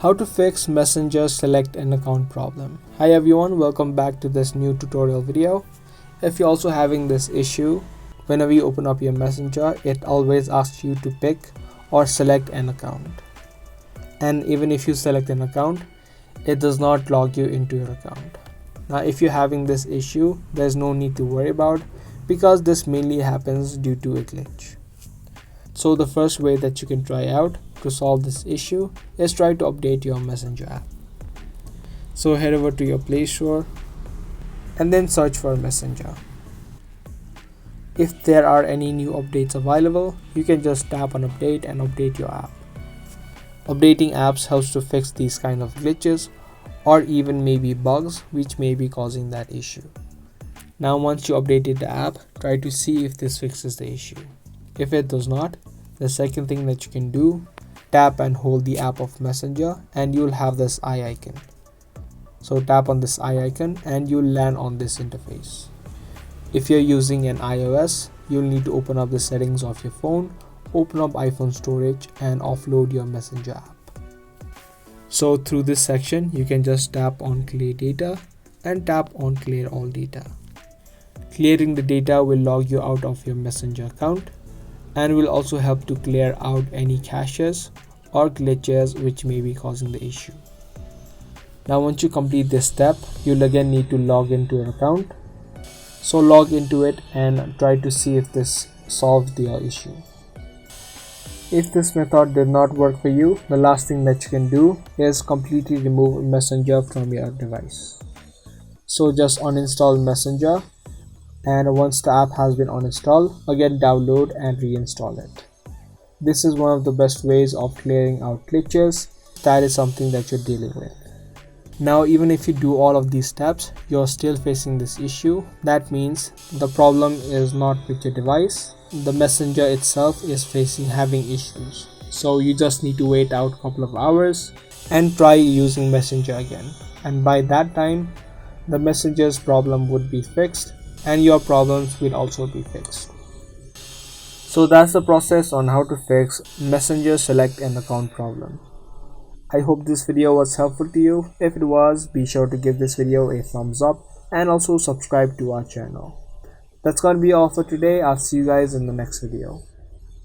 How to fix Messenger select an account problem. Hi everyone, welcome back to this new tutorial video. If you're also having this issue, whenever you open up your Messenger, it always asks you to pick or select an account. And even if you select an account, it does not log you into your account. Now if you're having this issue, there's no need to worry about because this mainly happens due to a glitch. So the first way that you can try out to solve this issue is try to update your Messenger app. So head over to your Play Store and then search for Messenger. If there are any new updates available, you can just tap on update and update your app. Updating apps helps to fix these kind of glitches or even maybe bugs which may be causing that issue. Now once you updated the app, try to see if this fixes the issue. If it does not, the second thing that you can do, tap and hold the app of Messenger and you'll have this eye icon. So tap on this eye icon and you'll land on this interface. If you're using an iOS, you'll need to open up the settings of your phone, open up iPhone storage and offload your Messenger app. So through this section, you can just tap on clear data and tap on clear all data. Clearing the data will log you out of your Messenger account and will also help to clear out any caches or glitches which may be causing the issue. Now once you complete this step, you'll again need to log into your account. So log into it and try to see if this solves your issue. If this method did not work for you, the last thing that you can do is completely remove Messenger from your device. So just uninstall Messenger, and once the app has been uninstalled, again download and reinstall it. This is one of the best ways of clearing out glitches. That is something that you're dealing with. Now even if you do all of these steps, you're still facing this issue. That means the problem is not with your device. The Messenger itself is having issues. So you just need to wait out a couple of hours and try using Messenger again. And by that time, the Messenger's problem would be fixed and your problems will also be fixed. So that's the process on how to fix Messenger select an account problem. I hope this video was helpful to you. If it was, be sure to give this video a thumbs up and also subscribe to our channel. That's gonna be all for today. I'll see you guys in the next video.